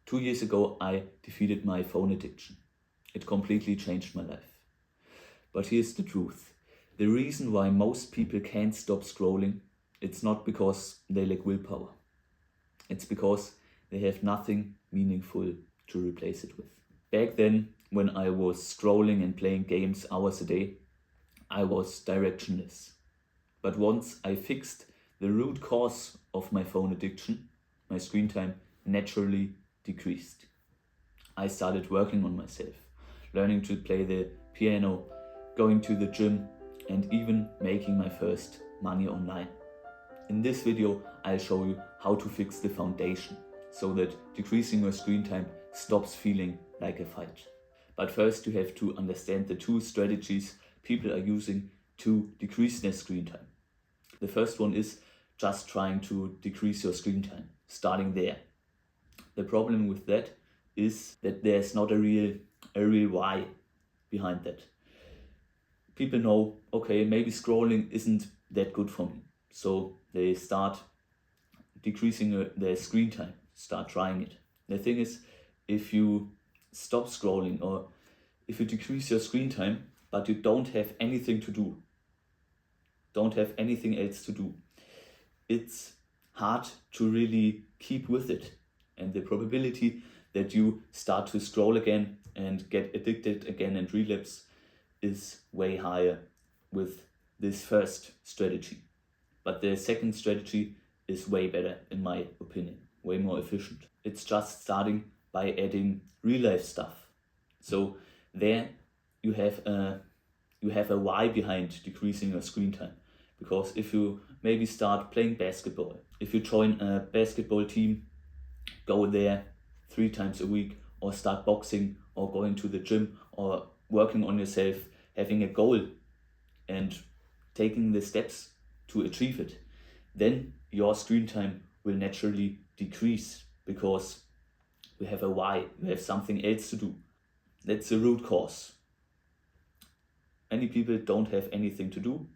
2 years ago, I defeated my phone addiction. It completely changed my life. But here's the truth. The reason why most people can't stop scrolling, it's not because they lack willpower. It's because they have nothing meaningful to replace it with. Back then, when I was scrolling and playing games hours a day, I was directionless. But once I fixed the root cause of my phone addiction, my screen time naturally decreased. I started working on myself, learning to play the piano, going to the gym, and even making my first money online. In this video, I'll show you how to fix the foundation so that decreasing your screen time stops feeling like a fight. But first, you have to understand the two strategies people are using to decrease their screen time. The first one is just trying to decrease your screen time, starting there. The problem with that is that there's not a real why behind that. People know, okay, maybe scrolling isn't that good for me. So they start decreasing their screen time, start trying it. The thing is, if you stop scrolling or if you decrease your screen time, but you don't have anything to do, don't have anything else to do, it's hard to really keep with it. And the probability that you start to scroll again and get addicted again and relapse is way higher with this first strategy. But the second strategy is way better in my opinion, way more efficient. It's just starting by adding real life stuff. So there you have a why behind decreasing your screen time. Because if you maybe start playing basketball, if you join a basketball team, go there 3 times a week, or start boxing, or going to the gym, or working on yourself, having a goal and taking the steps to achieve it, then your screen time will naturally decrease because you have a why, you have something else to do. That's the root cause. Many people don't have anything to do,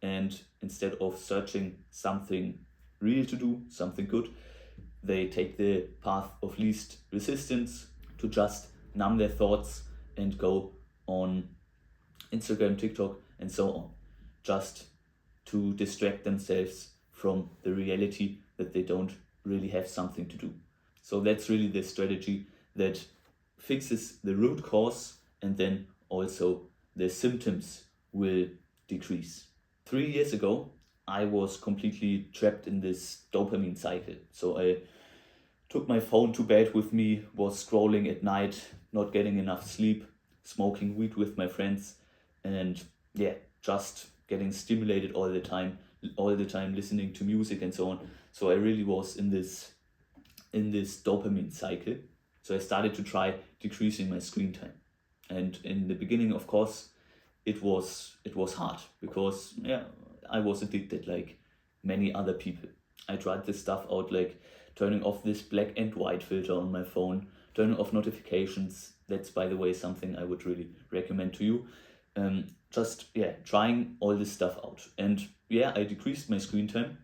and instead of searching something real to do, something good, they take the path of least resistance to just numb their thoughts and go on Instagram, TikTok, and so on, just to distract themselves from the reality that they don't really have something to do. So that's really the strategy that fixes the root cause, and then also the symptoms will decrease. 3 years ago, I was completely trapped in this dopamine cycle. So I took my phone to bed with me, was scrolling at night, not getting enough sleep, smoking weed with my friends, and just getting stimulated all the time listening to music and so on. So I really was in this dopamine cycle. So I started to try decreasing my screen time. And in the beginning, of course, it was hard because I was addicted like many other people. I tried this stuff out, like turning off this black and white filter on my phone, turning off notifications. That's, by the way, something I would really recommend to you. Trying all this stuff out. And I decreased my screen time,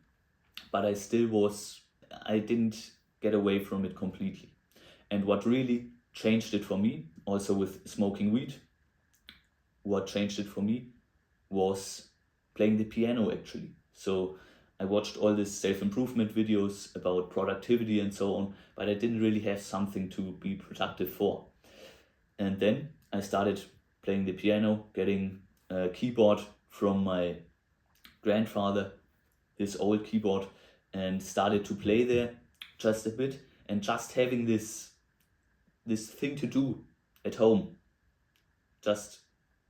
but I didn't get away from it completely. And what really changed it for me, also with smoking weed, what changed it for me was playing the piano actually. So I watched all these self-improvement videos about productivity and so on, but I didn't really have something to be productive for. And then I started playing the piano, getting a keyboard from my grandfather, his old keyboard, and started to play there just a bit, and just having this thing to do at home, just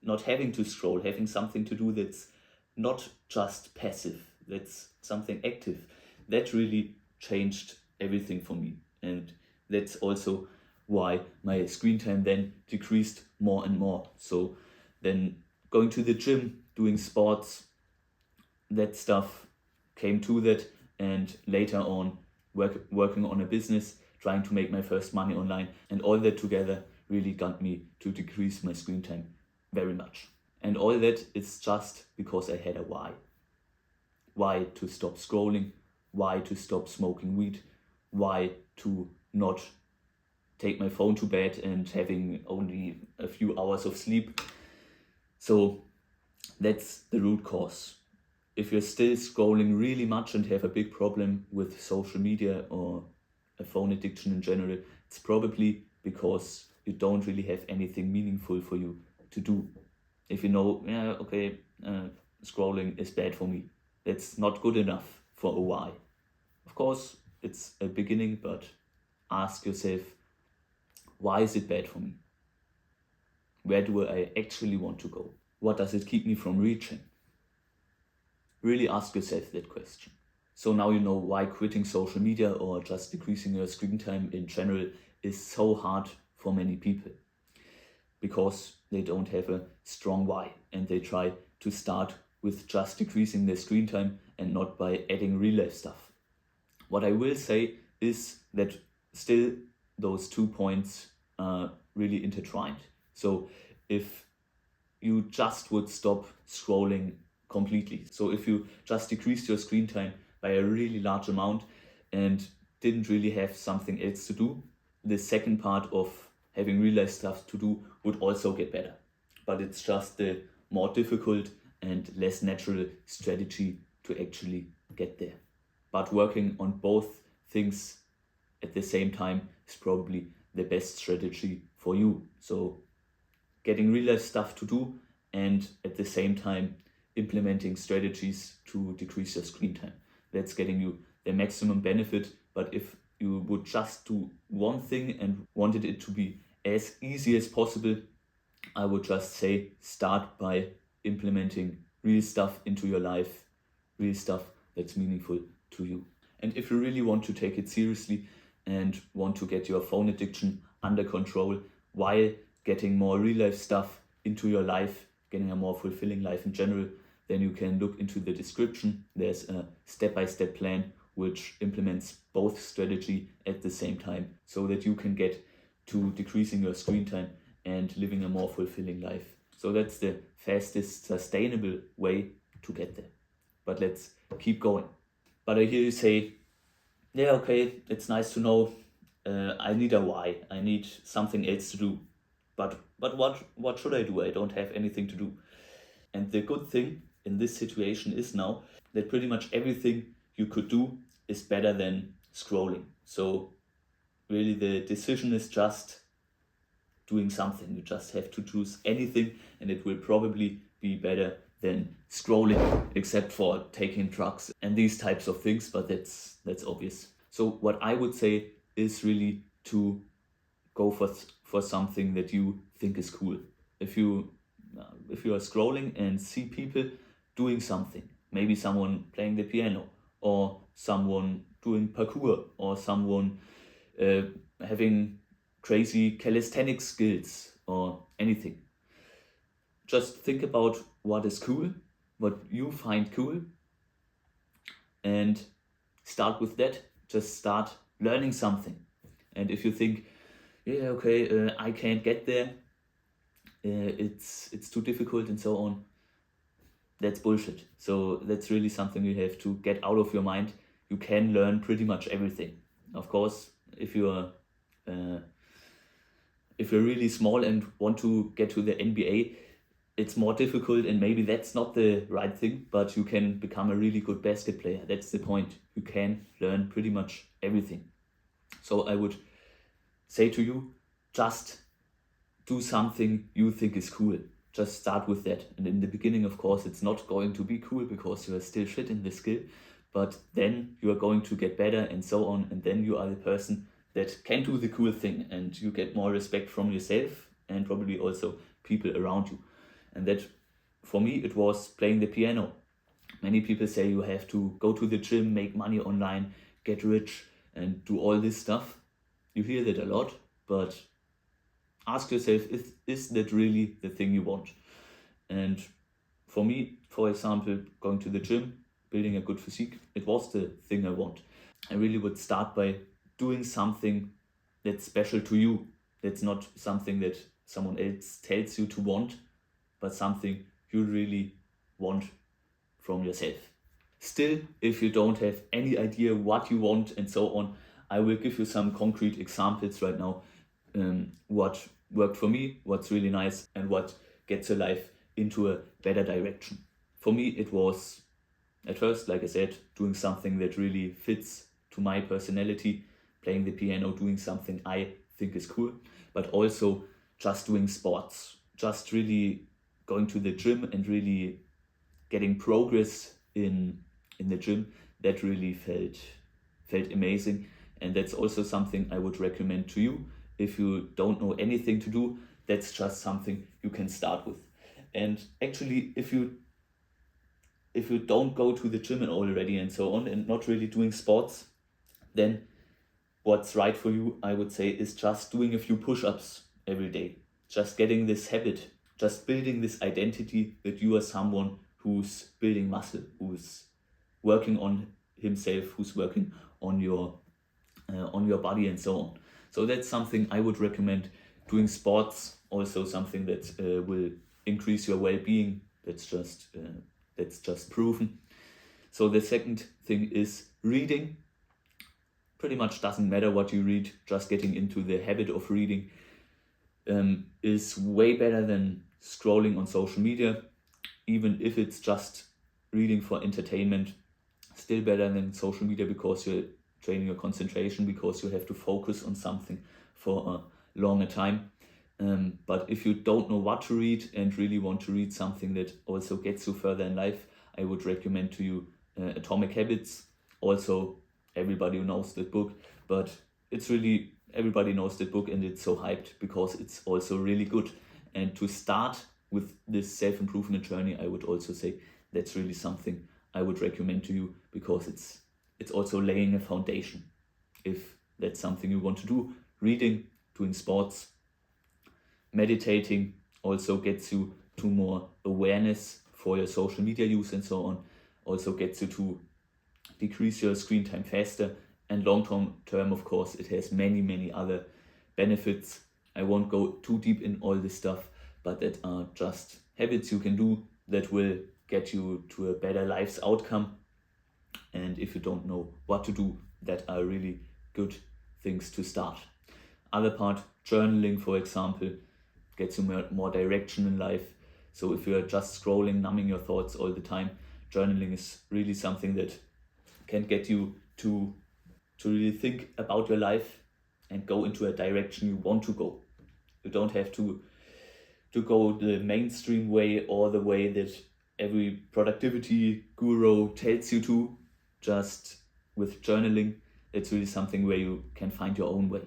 not having to scroll, having something to do that's not just passive, that's something active. That really changed everything for me, and that's also why my screen time then decreased more and more. So then going to the gym, doing sports, that stuff came to that, and later on working on a business, trying to make my first money online, and all that together really got me to decrease my screen time very much. And all that is just because I had a why. Why to stop scrolling, why to stop smoking weed, why to not take my phone to bed and having only a few hours of sleep. So that's the root cause. If you're still scrolling really much and have a big problem with social media or a phone addiction in general, it's probably because you don't really have anything meaningful for you to do. If you know, scrolling is bad for me, that's not good enough for a why. Of course, it's a beginning, but ask yourself, why is it bad for me? Where do I actually want to go? What does it keep me from reaching? Really ask yourself that question. So now you know why quitting social media or just decreasing your screen time in general is so hard for many people. Because they don't have a strong why and they try to start with just decreasing their screen time and not by adding real life stuff. What I will say is that still those 2 points are really intertwined. So if you just would stop scrolling completely, so if you just decreased your screen time by a really large amount and didn't really have something else to do, the second part of having real life stuff to do would also get better. But it's just the more difficult and less natural strategy to actually get there. But working on both things at the same time is probably the best strategy for you. So getting real life stuff to do and at the same time implementing strategies to decrease your screen time. That's getting you the maximum benefit. But if you would just do one thing and wanted it to be as easy as possible, I would just say start by implementing real stuff into your life, real stuff that's meaningful to you. And if you really want to take it seriously and want to get your phone addiction under control while getting more real life stuff into your life, getting a more fulfilling life in general, then you can look into the description. There's a step-by-step plan which implements both strategy at the same time so that you can get to decreasing your screen time and living a more fulfilling life. So that's the fastest sustainable way to get there. But let's keep going. But I hear you say, yeah, okay, it's nice to know. I need a why. I need something else to do. But what should I do? I don't have anything to do. And the good thing in this situation is now that pretty much everything you could do is better than scrolling. So really the decision is just doing something. You just have to choose anything and it will probably be better than scrolling, except for taking drugs and these types of things, but that's obvious. So what I would say is really to go for something that you think is cool. If you are scrolling and see people doing something, maybe someone playing the piano or someone doing parkour or someone having crazy calisthenics skills or anything, just think about what is cool, what you find cool, and start with that. Just start learning something. And if you think, yeah, okay, I can't get there, it's too difficult and so on, that's bullshit. So that's really something you have to get out of your mind. You can learn pretty much everything. Of course, if you're really small and want to get to the NBA, it's more difficult and maybe that's not the right thing, but you can become a really good basket player. That's the point. You can learn pretty much everything. So I would say to you, just do something you think is cool. Just start with that. And in the beginning, of course, it's not going to be cool because you are still shit in the skill, but then you are going to get better and so on. And then you are the person that can do the cool thing and you get more respect from yourself and probably also people around you. And that, for me, it was playing the piano. Many people say you have to go to the gym, make money online, get rich, and do all this stuff. You hear that a lot, but ask yourself, is that really the thing you want? And for me, for example, going to the gym, building a good physique, it was the thing I want. I really would start by doing something that's special to you. That's not something that someone else tells you to want, but something you really want from yourself. Still, if you don't have any idea what you want and so on, I will give you some concrete examples right now what worked for me, what's really nice, and what gets your life into a better direction. For me, it was at first, like I said, doing something that really fits to my personality, playing the piano, doing something I think is cool, but also just doing sports, just really going to the gym and really getting progress in the gym. That really felt amazing, and that's also something I would recommend to you. If you don't know anything to do, that's just something you can start with. And actually, if you don't go to the gym already and so on, and not really doing sports, then what's right for you, I would say, is just doing a few push-ups every day. Just getting this habit, just building this identity that you are someone who's building muscle, who's working on himself, who's working on your body and so on. So that's something I would recommend. Doing sports, also something that will increase your well-being. That's just proven. So the second thing is reading. Pretty much doesn't matter what you read, just getting into the habit of reading is way better than scrolling on social media, even if it's just reading for entertainment. Still better than social media, because you're training your concentration, because you have to focus on something for a longer time. But if you don't know what to read and really want to read something that also gets you further in life, I would recommend to you Atomic Habits. Also, everybody knows that book, but it's really, everybody knows that book, and it's so hyped because it's also really good. And to start with this self-improvement journey, I would also say that's really something I would recommend to you, because it's also laying a foundation. If that's something you want to do, reading, doing sports, meditating also gets you to more awareness for your social media use and so on, also gets you to decrease your screen time faster, and long term, of course, it has many other benefits. I won't go too deep in all this stuff, but that are just habits you can do that will get you to a better life's outcome. And if you don't know what to do, that are really good things to start. Other part, journaling, for example, gets you more direction in life. So if you're just scrolling, numbing your thoughts all the time, journaling is really something that can get you to really think about your life and go into a direction you want to go. You don't have to go the mainstream way or the way that every productivity guru tells you to. Just with journaling, it's really something where you can find your own way.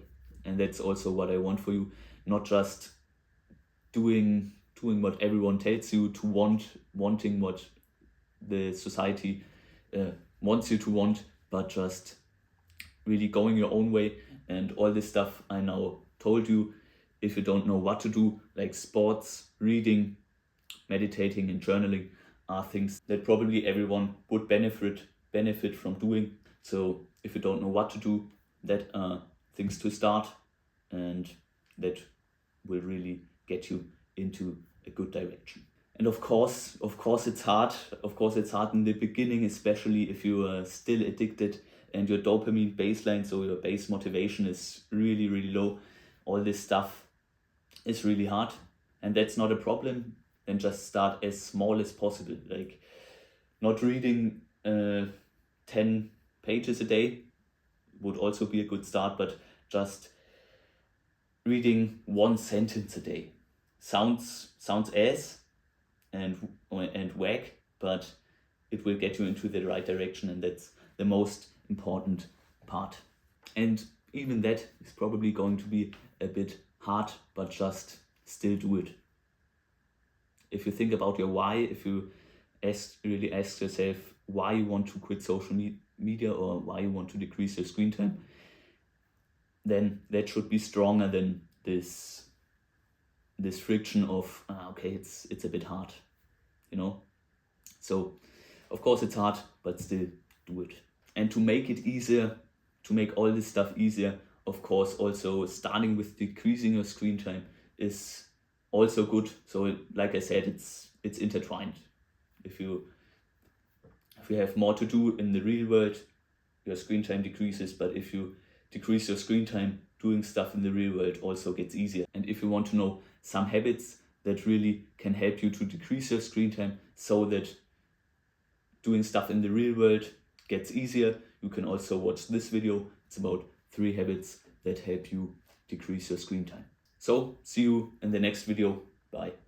And that's also what I want for you. Not just doing what everyone tells you to wanting what the society wants you to want, but just really going your own way. And all this stuff I now told you, if you don't know what to do, like sports, reading, meditating and journaling, are things that probably everyone would benefit from doing. So if you don't know what to do, that are things to start, and that will really get you into a good direction. And of course it's hard. Of course it's hard in the beginning, especially if you are still addicted and your dopamine baseline, so your base motivation, is really low. All this stuff is really hard, and that's not a problem. Then just start as small as possible. Like, not reading 10 pages a day would also be a good start, but just reading one sentence a day sounds ass and whack, but it will get you into the right direction, and that's the most important part. And even that is probably going to be a bit hard, but just still do it. If you think about your why, if you really ask yourself why you want to quit social media or why you want to decrease your screen time, then that should be stronger than this friction of okay, it's a bit hard, you know. So of course it's hard, but still do it. And to make it easier, to make all this stuff easier, of course, also starting with decreasing your screen time is also good. So like I said, it's intertwined. If you have more to do in the real world, your screen time decreases, but if you decrease your screen time, doing stuff in the real world also gets easier. And if you want to know some habits that really can help you to decrease your screen time so that doing stuff in the real world gets easier, you can also watch this video. It's about 3 habits that help you decrease your screen time. So see you in the next video. Bye.